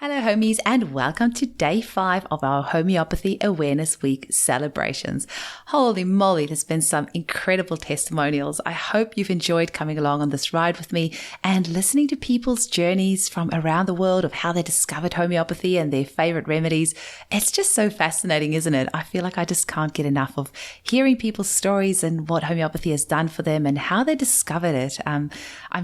Hello, homies, and welcome to day 5 of our Homeopathy Awareness Week celebrations. Holy moly, there's been some incredible testimonials. I hope you've enjoyed coming along on this ride with me and listening to people's journeys from around the world of how they discovered homeopathy and their favorite remedies. It's just so fascinating, isn't it? I feel like I just can't get enough of hearing people's stories and what homeopathy has done for them and how they discovered it. I'm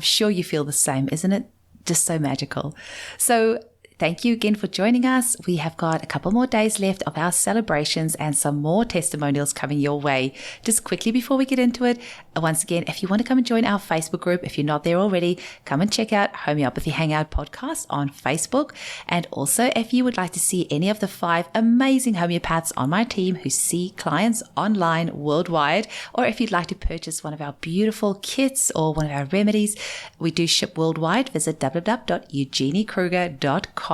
sure you feel the same, isn't it? Just so magical. So, thank you again for joining us. We have got a couple more days left of our celebrations and some more testimonials coming your way. Just quickly before we get into it, once again, if you want to come and join our Facebook group, if you're not there already, come and check out Homeopathy Hangout Podcast on Facebook. And also, if you would like to see any of the 5 amazing homeopaths on my team who see clients online worldwide, or if you'd like to purchase one of our beautiful kits or one of our remedies, we do ship worldwide. Visit www.eugeniekruger.com.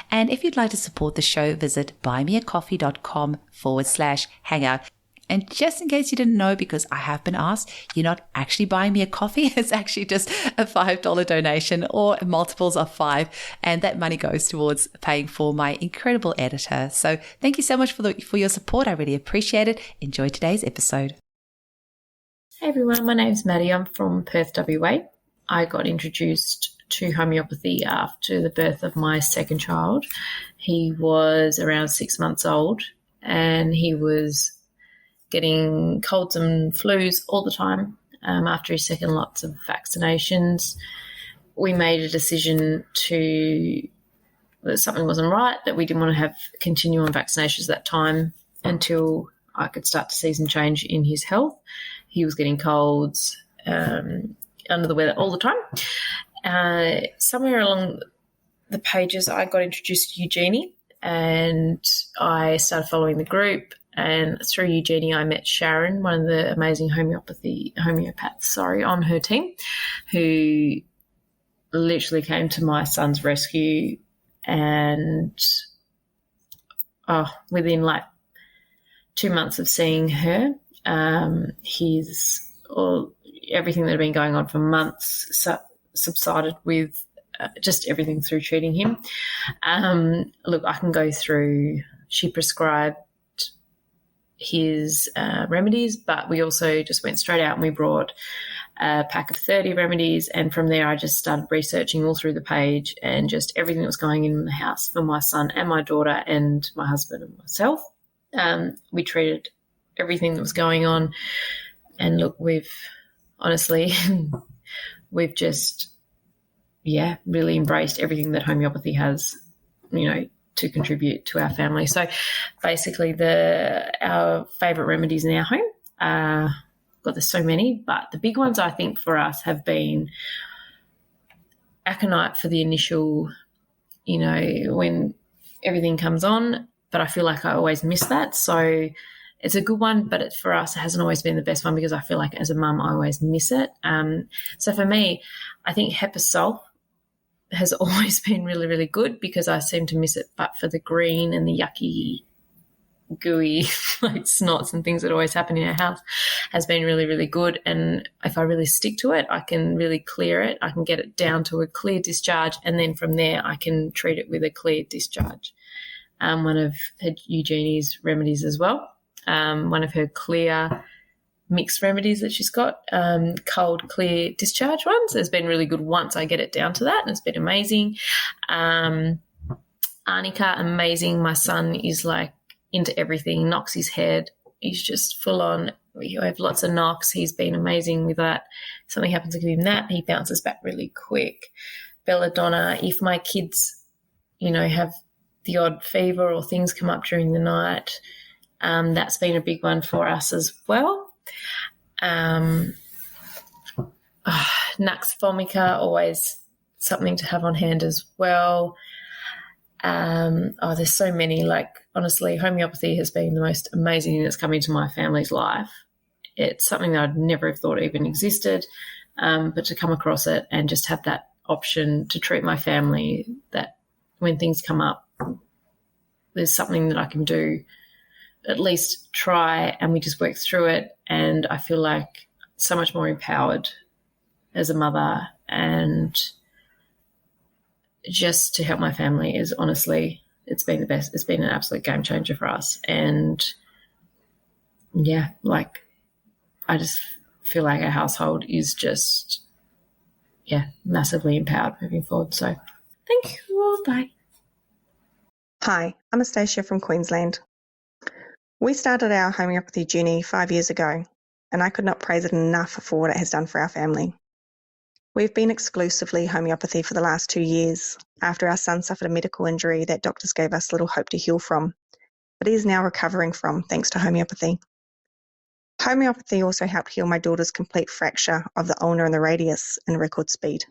And if you'd like to support the show, visit buymeacoffee.com/hangout. And just in case you didn't know, because I have been asked, you're not actually buying me a coffee. It's actually just a $5 donation or multiples of 5. And that money goes towards paying for my incredible editor. So thank you so much for your support. I really appreciate it. Enjoy today's episode. Hey everyone, my name's Maddie. I'm from Perth, WA. I got introduced to homeopathy after the birth of my second child. He was around 6 months old and he was getting colds and flus all the time after his second lots of vaccinations. We made a decision that something wasn't right, that we didn't want to have continue on vaccinations at that time until I could start to see some change in his health. He was getting colds, under the weather all the time. Somewhere along the pages, I got introduced to Eugenie and I started following the group. And through Eugenie, I met Sharon, one of the amazing homeopaths on her team, who literally came to my son's rescue. And within 2 months of seeing her, everything that had been going on for months subsided with just everything through treating him. Look, I can go through. She prescribed his remedies, but we also just went straight out and we brought a pack of 30 remedies, and from there I just started researching all through the page and just everything that was going in the house for my son and my daughter and my husband and myself. We treated everything that was going on, and look, we've just, really embraced everything that homeopathy has, to contribute to our family. So basically our favourite remedies in our home, there's so many, but the big ones I think for us have been aconite for the initial, when everything comes on, but I feel like I always miss that. So it's a good one, but for us, it hasn't always been the best one because I feel like as a mum, I always miss it. So for me, I think Hepasulf has always been really, really good because I seem to miss it, but for the green and the yucky, gooey snots and things that always happen in our house has been really, really good. And if I really stick to it, I can really clear it. I can get it down to a clear discharge, and then from there I can treat it with a clear discharge. One of Eugenie's remedies as well. One of her clear mixed remedies that she's got, cold, clear discharge ones, has been really good once I get it down to that, and it's been amazing. Arnica, amazing. My son is into everything, knocks his head. He's just full on. We have lots of knocks. He's been amazing with that. If something happens to give him that, he bounces back really quick. Belladonna, if my kids, have the odd fever or things come up during the night, that's been a big one for us as well. Nux vomica, always something to have on hand as well. There's so many. Honestly, homeopathy has been the most amazing thing that's come into my family's life. It's something that I'd never have thought even existed, but to come across it and just have that option to treat my family, that when things come up, there's something that I can do, at least try, and we just work through it. And I feel like so much more empowered as a mother, and just to help my family is honestly, it's been the best. It's been an absolute game changer for us. And yeah, like I just feel like our household is just, yeah, massively empowered moving forward. So thank you. Bye. Hi, I'm Astacia from Queensland. We started our homeopathy journey 5 years ago, and I could not praise it enough for what it has done for our family. We've been exclusively homeopathy for the last 2 years after our son suffered a medical injury that doctors gave us little hope to heal from, but he is now recovering from thanks to homeopathy. Homeopathy also helped heal my daughter's complete fracture of the ulna and the radius in record speed.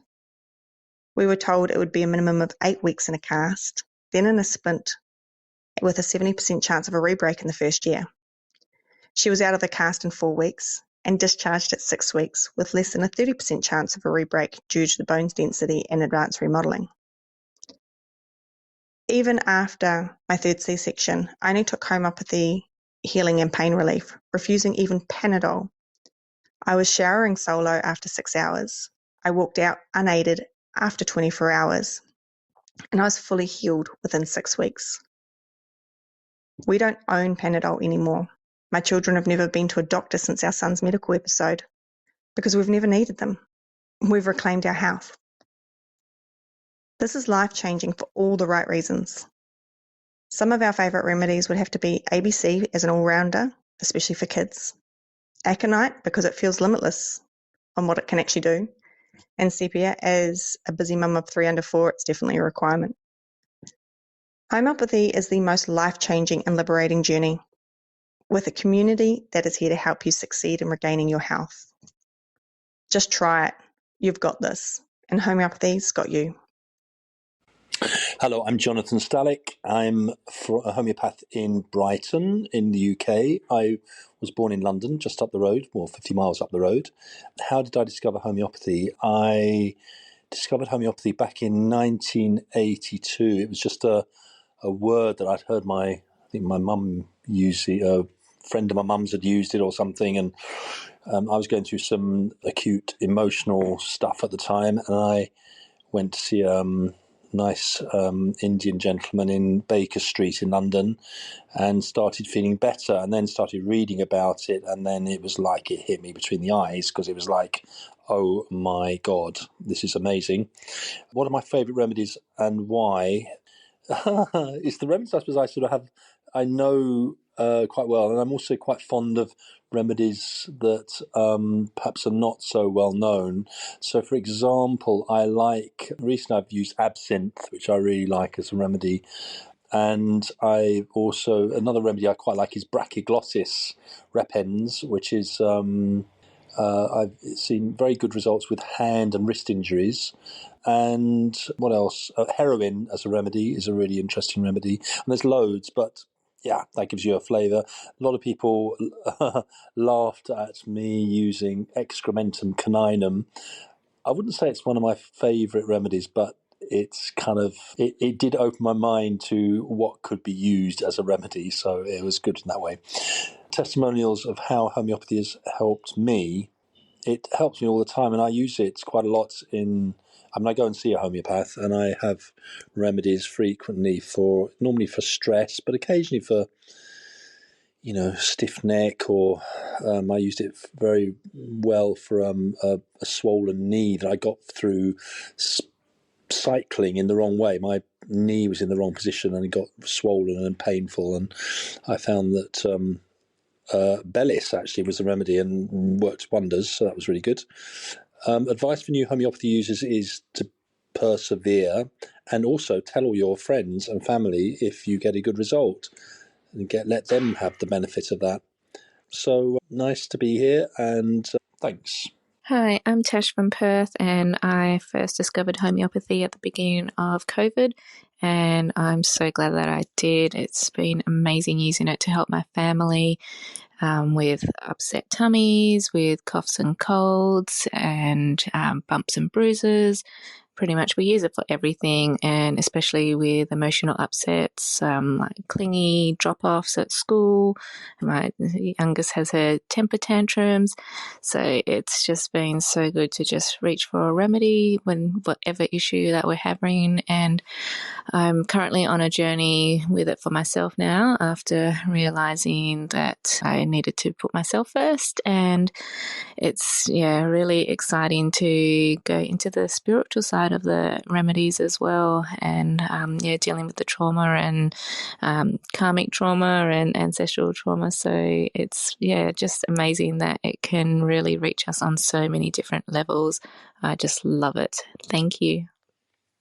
We were told it would be a minimum of 8 weeks in a cast, then in a splint, with a 70% chance of a re-break in the first year. She was out of the cast in 4 weeks and discharged at 6 weeks with less than a 30% chance of a re-break due to the bone's density and advanced remodelling. Even after my third C-section, I only took homeopathy healing and pain relief, refusing even Panadol. I was showering solo after 6 hours. I walked out unaided after 24 hours, and I was fully healed within 6 weeks. We don't own Panadol anymore. My children have never been to a doctor since our son's medical episode because we've never needed them. We've reclaimed our health. This is life-changing for all the right reasons. Some of our favourite remedies would have to be ABC as an all-rounder, especially for kids, aconite because it feels limitless on what it can actually do, and sepia as a busy mum of 3 under 4, it's definitely a requirement. Homeopathy is the most life-changing and liberating journey, with a community that is here to help you succeed in regaining your health. Just try it. You've got this. And homeopathy's got you. Hello, I'm Jonathan Stalick. I'm a homeopath in Brighton in the UK. I was born in London, just up the road, 50 miles up the road. How did I discover homeopathy? I discovered homeopathy back in 1982. It was just a word that I'd heard I think my mum use it, a friend of my mum's had used it or something, and I was going through some acute emotional stuff at the time, and I went to see nice Indian gentleman in Baker Street in London and started feeling better, and then started reading about it, and then it was like it hit me between the eyes because it was like, oh my God, this is amazing. What are my favourite remedies and why? It's the remedies I suppose I know quite well, and I'm also quite fond of remedies that perhaps are not so well known. So, for example, recently I've used absinthe, which I really like as a remedy, and another remedy I quite like is brachyglossis repens, which is I've seen very good results with hand and wrist injuries. And what else? Heroin as a remedy is a really interesting remedy. And there's loads, but yeah, that gives you a flavour. A lot of people laughed at me using excrementum caninum. I wouldn't say it's one of my favourite remedies, but it's kind of it did open my mind to what could be used as a remedy, so it was good in that way. Testimonials of how homeopathy has helped me. It helps me all the time, and I use it quite a lot I go and see a homeopath, and I have remedies frequently normally for stress, but occasionally for, stiff neck, or I used it very well for a swollen knee that I got through cycling in the wrong way. My knee was in the wrong position, and it got swollen and painful, and I found that Bellis actually was the remedy and worked wonders, so that was really good. Advice for new homeopathy users is to persevere, and also tell all your friends and family if you get a good result, and let them have the benefit of that. So nice to be here, and thanks. Hi, I'm Tash from Perth, and I first discovered homeopathy at the beginning of COVID, and I'm so glad that I did. It's been amazing using it to help my family with upset tummies, with coughs and colds, and bumps and bruises. pretty much we use it for everything, and especially with emotional upsets, like clingy drop-offs at school. My youngest has her temper tantrums, so it's just been so good to just reach for a remedy when whatever issue that we're having. And I'm currently on a journey with it for myself now, after realizing that I needed to put myself first. And it's really exciting to go into the spiritual side of the remedies as well, and dealing with the trauma and karmic trauma and ancestral trauma. So it's just amazing that it can really reach us on so many different levels. I just love it. Thank you.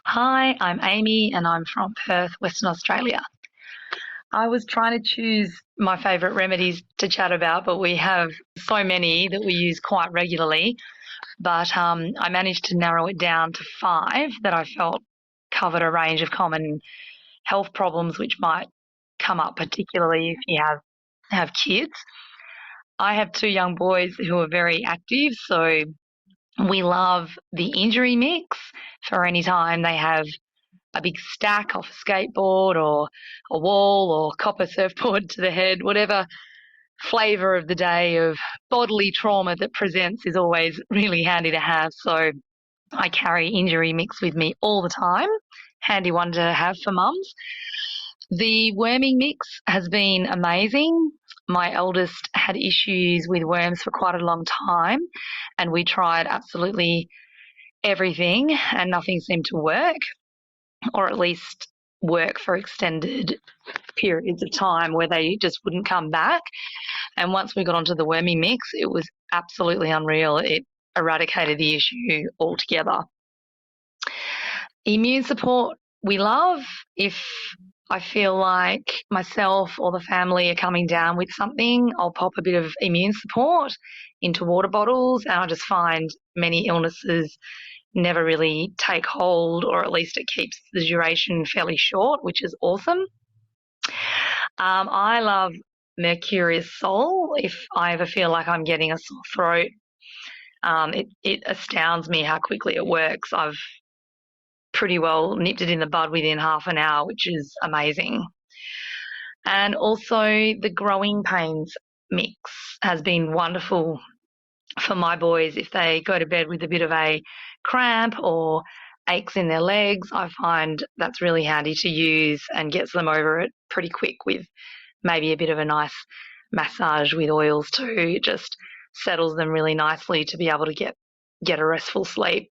Hi, I'm Amy and I'm from Perth, Western Australia. I was trying to choose my favourite remedies to chat about, but we have so many that we use quite regularly. But I managed to narrow it down to 5 that I felt covered a range of common health problems which might come up, particularly if you have kids. I have 2 young boys who are very active, so we love the injury mix for any time they have a big stack off a skateboard or a wall or copper surfboard to the head, whatever flavour of the day of bodily trauma that presents is always really handy to have. So I carry injury mix with me all the time. Handy one to have for mums. The worming mix has been amazing. My eldest had issues with worms for quite a long time, and we tried absolutely everything and nothing seemed to work, or at least work for extended periods of time where they just wouldn't come back. And once we got onto the wormy mix, it was absolutely unreal. It eradicated the issue altogether. Immune support we love. If I feel like myself or the family are coming down with something, I'll pop a bit of immune support into water bottles, and I just find many illnesses never really take hold, or at least it keeps the duration fairly short, which is awesome. I love Mercurius Sol if I ever feel like I'm getting a sore throat. It astounds me how quickly it works. I've pretty well nipped it in the bud within half an hour, which is amazing. And also the growing pains mix has been wonderful for my boys. If they go to bed with a bit of a cramp or aches in their legs, I find that's really handy to use and gets them over it pretty quick with maybe a bit of a nice massage with oils too. It just settles them really nicely to be able to get a restful sleep.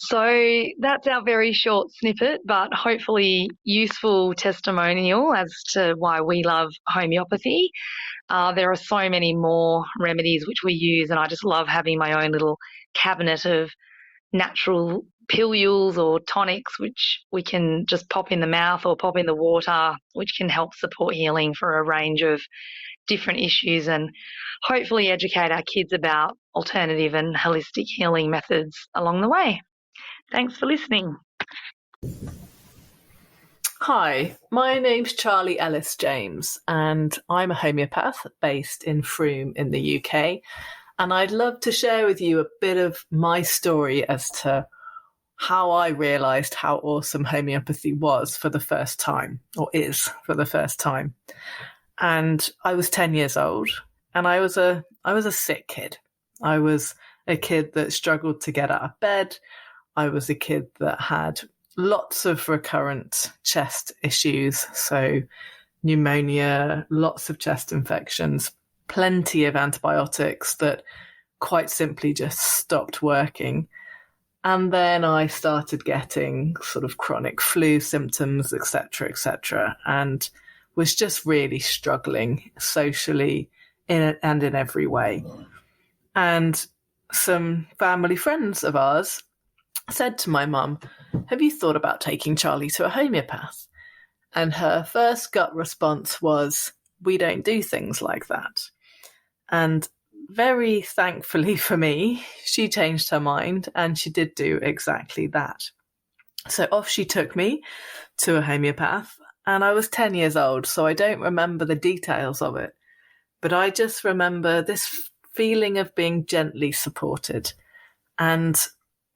So that's our very short snippet, but hopefully useful testimonial as to why we love homeopathy. There are so many more remedies which we use, and I just love having my own little cabinet of natural pilules or tonics which we can just pop in the mouth or pop in the water, which can help support healing for a range of different issues, and hopefully educate our kids about alternative and holistic healing methods along the way. Thanks for listening. Hi, my name's Charlie Ellis James, and I'm a homeopath based in Frome in the UK. And I'd love to share with you a bit of my story as to how I realised how awesome homeopathy was for the first time, or is for the first time. And I was 10 years old, and I was a sick kid. I was a kid that struggled to get out of bed. I was a kid that had lots of recurrent chest issues, so pneumonia, lots of chest infections, plenty of antibiotics that quite simply just stopped working. And then I started getting sort of chronic flu symptoms, etc., and was just really struggling socially and in every way. And some family friends of ours said to my mum, "Have you thought about taking Charlie to a homeopath?" And her first gut response was, "We don't do things like that." And very thankfully for me, she changed her mind and she did do exactly that. So off she took me to a homeopath, and I was 10 years old, so I don't remember the details of it. But I just remember this feeling of being gently supported. And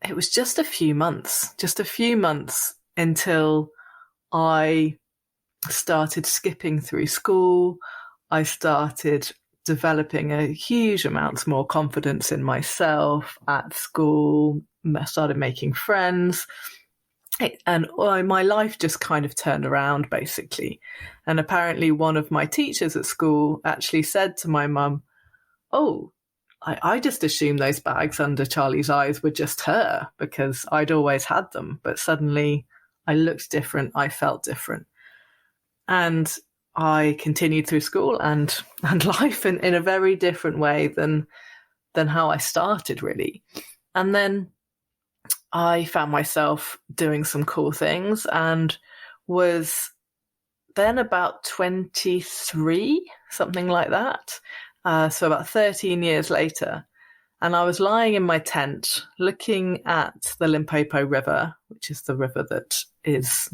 it was just a few months until I started skipping through school. I started developing a huge amount more confidence in myself at school. I started making friends. And my life just kind of turned around, basically. And apparently one of my teachers at school actually said to my mum, oh, I just assumed those bags under Charlie's eyes were just her, because I'd always had them. But suddenly I looked different. I felt different. And I continued through school and life in a very different way than how I started, really. And then I found myself doing some cool things, and was then about 23, something like that. So about 13 years later. And I was lying in my tent looking at the Limpopo River, which is the river that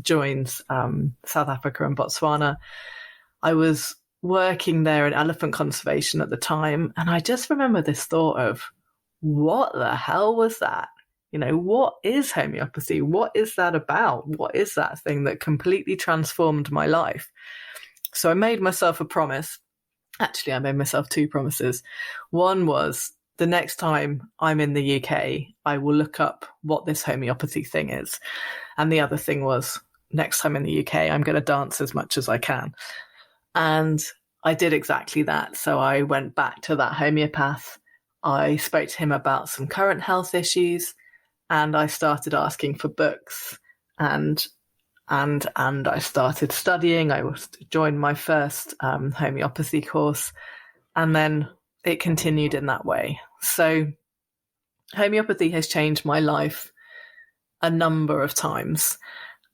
joins South Africa and Botswana. I was working there in elephant conservation at the time. And I just remember this thought of, what the hell was that? What is homeopathy? What is that about? What is that thing that completely transformed my life? So I made myself a promise. Actually, I made myself two promises. One was, the next time I'm in the UK, I will look up what this homeopathy thing is. And the other thing was, next time in the UK, I'm going to dance as much as I can. And I did exactly that. So I went back to that homeopath. I spoke to him about some current health issues. And I started asking for books, and I started studying. I joined my first homeopathy course, and then it continued in that way. So homeopathy has changed my life a number of times,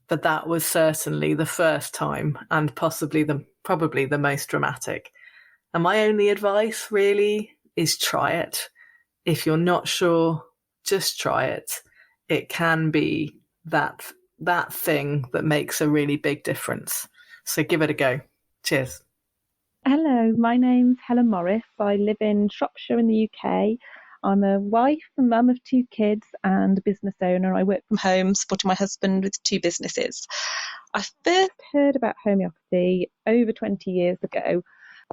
but that was certainly the first time, and probably the most dramatic. And my only advice really is try it. If you're not sure, just try it. It can be that thing that makes a really big difference. So give it a go. Cheers. Hello, my name's Helen Morris. I live in Shropshire in the UK. I'm a wife and mum of two kids and a business owner. I work from home supporting my husband with two businesses. I first heard about homeopathy over 20 years ago,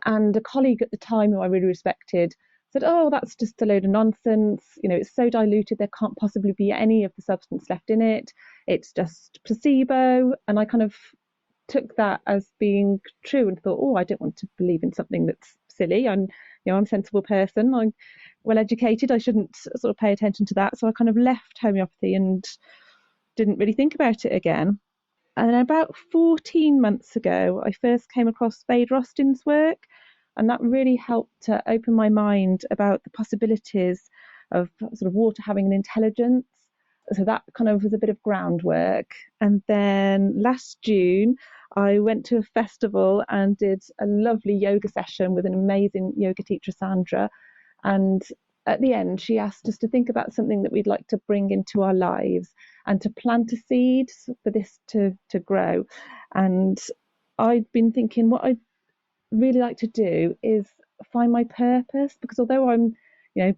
and a colleague at the time who I really respected said, oh, that's just a load of nonsense. It's so diluted, there can't possibly be any of the substance left in it. It's just placebo. And I kind of took that as being true and thought, oh, I don't want to believe in something that's silly. I'm a sensible person. I'm well educated. I shouldn't sort of pay attention to that. So I kind of left homeopathy and didn't really think about it again. And about 14 months ago, I first came across Vade Rostin's work. And that really helped to open my mind about the possibilities of sort of water having an intelligence. So that kind of was a bit of groundwork. And then last June, I went to a festival and did a lovely yoga session with an amazing yoga teacher, Sandra. And at the end, she asked us to think about something that we'd like to bring into our lives and to plant a seed for this to grow. And I'd been thinking what I'd really like to do is find my purpose, because although I'm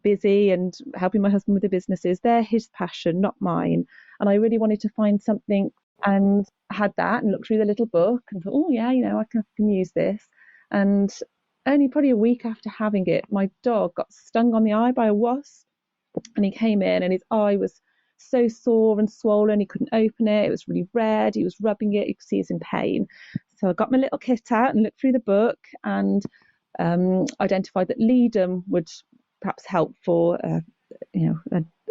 busy and helping my husband with the businesses, they're his passion, not mine. And I really wanted to find something, and had that and looked through the little book and thought, oh yeah, I can use this. And only probably a week after having it, my dog got stung on the eye by a wasp, and he came in and his eye was so sore and swollen, he couldn't open it. It was really red. He was rubbing it. You could see he was in pain. So I got my little kit out and looked through the book and identified that Ledum would perhaps help for a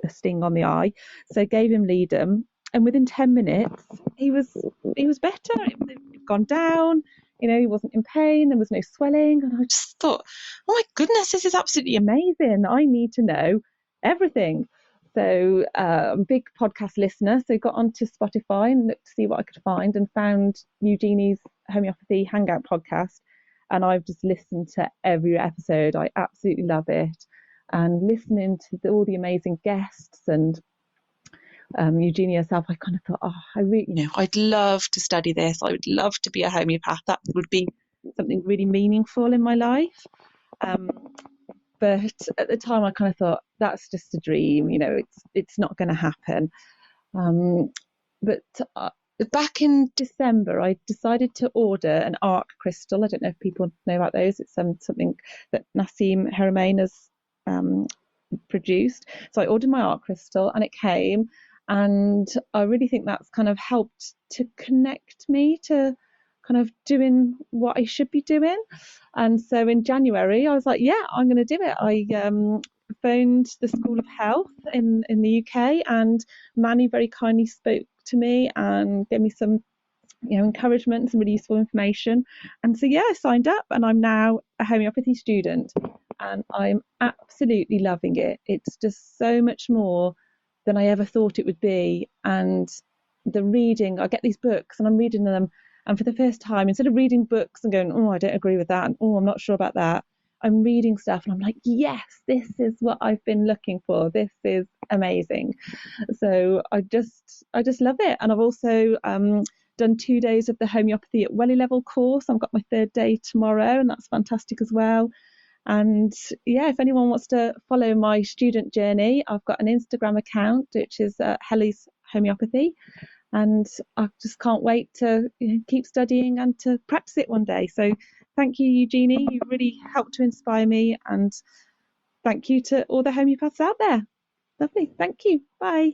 sting on the eye. So I gave him Ledum, and within 10 minutes he was better. It gone down. He wasn't in pain. There was no swelling, and I just thought, oh my goodness, this is absolutely amazing. I need to know everything. So I'm a big podcast listener, so got onto Spotify and looked to see what I could find, and found Eugenie's Homeopathy Hangout podcast. And I've just listened to every episode. I absolutely love it. And listening to all the amazing guests and Eugenie herself, I kind of thought, I really, I'd love to study this. I would love to be a homeopath. That would be something really meaningful in my life. But at the time, I kind of thought that's just a dream. It's not going to happen. But back in December, I decided to order an arc crystal. I don't know if people know about those. It's something that Nassim Haramein has produced. So I ordered my arc crystal and it came, and I really think that's kind of helped to connect me to kind of doing what I should be doing. And so in January, I was like, yeah, I'm going to do it. I phoned the School of Health in the UK, and Manny very kindly spoke to me and gave me some encouragement, some really useful information. And so, I signed up, and I'm now a homeopathy student, and I'm absolutely loving it. It's just so much more than I ever thought it would be. And the reading, I get these books and I'm reading them, and for the first time, instead of reading books and going, oh, I don't agree with that, and oh, I'm not sure about that, I'm reading stuff and I'm like, yes, this is what I've been looking for. This is amazing. So I just love it. And I've also done 2 days of the homeopathy at Welly level course. I've got my 3rd day tomorrow, and that's fantastic as well. And if anyone wants to follow my student journey, I've got an Instagram account, which is Helly's Homeopathy. And I just can't wait to keep studying and to practice it one day. So thank you, Eugenie. You've really helped to inspire me. And thank you to all the homeopaths out there. Lovely. Thank you. Bye.